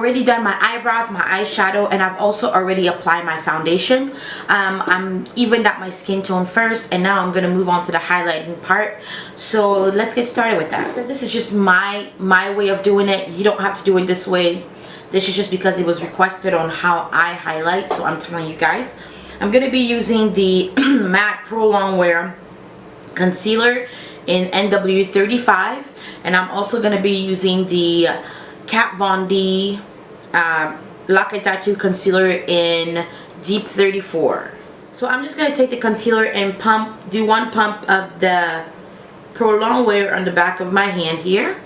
already done my eyebrows, my eyeshadow, and I've also already applied my foundation. I'm evened out my skin tone first, and now I'm going to move on to the highlighting part. So let's get started with that. So this is just my way of doing it. You don't have to do it this way. This is just because it was requested on how I highlight, so I'm telling you guys. I'm going to be using the MAC Pro Longwear Concealer in NW35, and I'm also going to be using the Kat Von D Lock and Tattoo Concealer in Deep 34. So I'm just going to take the concealer and do one pump of the Pro Longwear on the back of my hand here.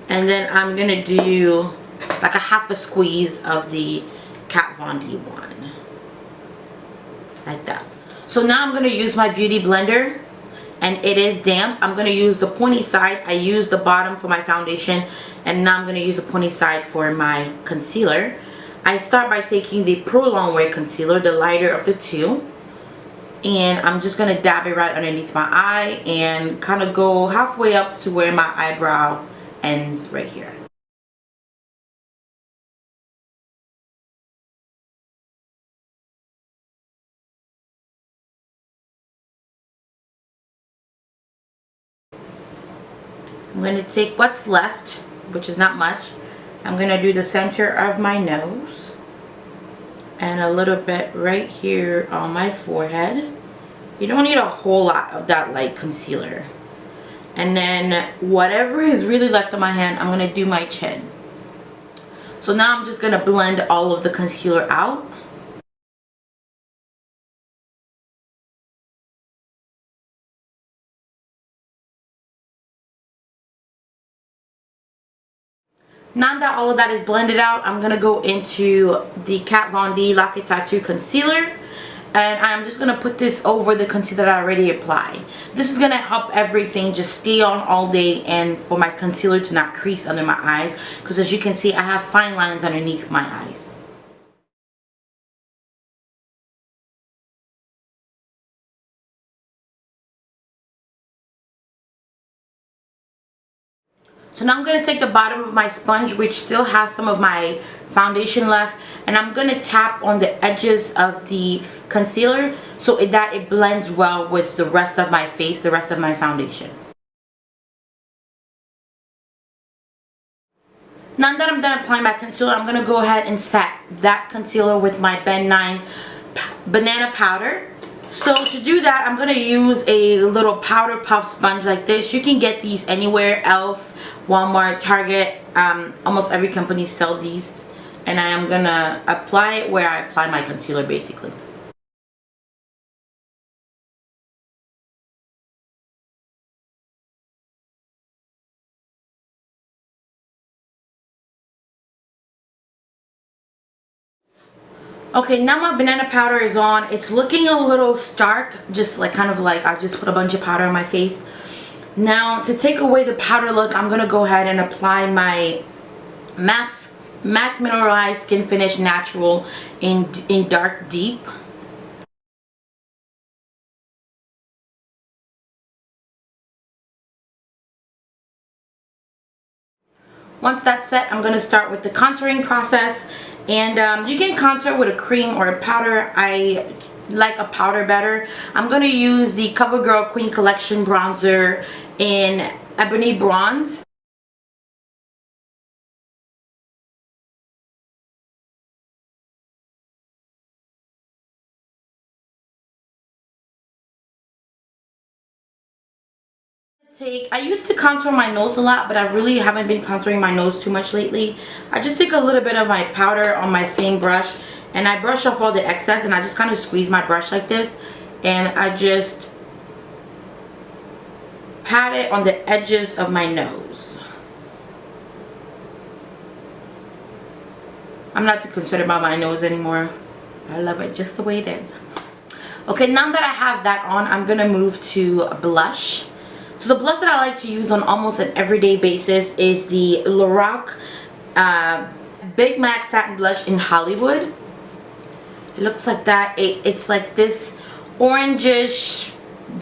And then I'm going to do like a half a squeeze of the Kat Von D one. Like that. So now I'm going to use my beauty blender. And it is damp. I'm going to use the pointy side. I used the bottom for my foundation, and now I'm going to use the pointy side for my concealer. I start by taking the Pro Longwear Concealer, the lighter of the two, and I'm just going to dab it right underneath my eye and kind of go halfway up to where my eyebrow ends right here. I'm going to take what's left, which is not much. I'm going to do the center of my nose and a little bit right here on my forehead. You don't need a whole lot of that light concealer. And then whatever is really left on my hand, I'm going to do my chin. So now I'm just going to blend all of the concealer out. Now that all of that is blended out, I'm going to go into the Kat Von D Lock and Tattoo Concealer. And I'm just going to put this over the concealer that I already applied. This is going to help everything just stay on all day and for my concealer to not crease under my eyes. Because as you can see, I have fine lines underneath my eyes. So now I'm going to take the bottom of my sponge, which still has some of my foundation left, and I'm going to tap on the edges of the concealer so that it blends well with the rest of my face, the rest of my foundation. Now that I'm done applying my concealer, I'm going to go ahead and set that concealer with my Ben 9 banana powder. So to do that, I'm going to use a little powder puff sponge like this. You can get these anywhere, Elf, Walmart, Target, almost every company sell these. And I am going to apply it where I apply my concealer basically. Okay, now my banana powder is on. It's looking a little stark, just like kind of like I just put a bunch of powder on my face. Now to take away the powder look, I'm going to go ahead and apply my MAC Mineralized Skin Finish Natural in Dark Deep. Once that's set, I'm going to start with the contouring process. And you can contour with a cream or a powder. I like a powder better. I'm going to use the CoverGirl Queen Collection bronzer in Ebony Bronze. I used to contour my nose a lot, but I really haven't been contouring my nose too much lately. I just take a little bit of my powder on my same brush and I brush off all the excess, and I just kind of squeeze my brush like this, and I just pat it on the edges of my nose. I'm not too concerned about my nose anymore. I love it just the way it is. Okay, now that I have that on, I'm going to move to blush. So the blush that I like to use on almost an everyday basis is the Lorac Big Mac Satin Blush in Hollywood. It looks like that. It's like this orangish,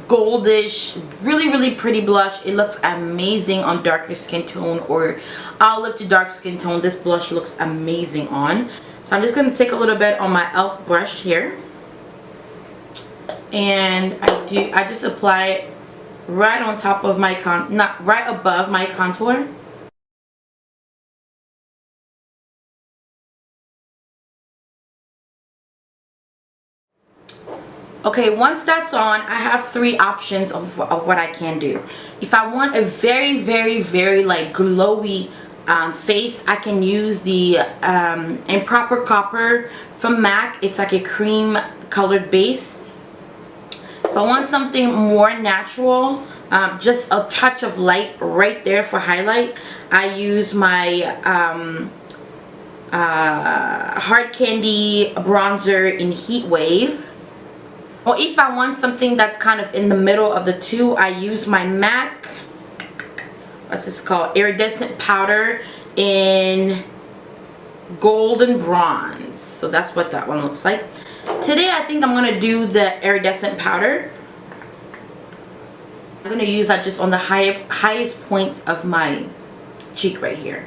goldish, really pretty blush. It looks amazing on darker skin tone or olive to dark skin tone. This blush looks amazing on. So I'm just going to take a little bit on my e.l.f. brush here, and I just apply it right on top of my not right above my contour. Okay, once that's on, I have three options of what I can do. If I want a very like glowy face, I can use the Improper Copper from MAC. It's like a cream colored base. If I want something more natural, just a touch of light right there for highlight, I use my Hard Candy bronzer in Heat Wave. Or if I want something that's kind of in the middle of the two, I use my MAC, what's this called, Iridescent Powder in Golden Bronze. So that's what that one looks like. Today I think I'm going to do the Iridescent Powder. I'm going to use that just on the highest points of my cheek right here.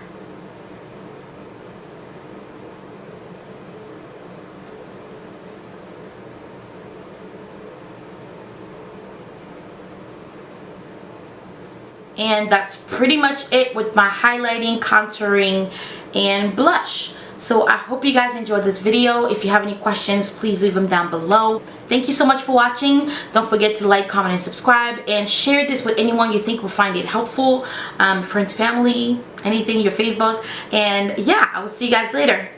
And that's pretty much it with my highlighting, contouring, and blush. So I hope you guys enjoyed this video. If you have any questions, please leave them down below. Thank you so much for watching. Don't forget to like, comment, and subscribe, and share this with anyone you think will find it helpful. Friends, family, anything, your Facebook. And yeah, I will see you guys later.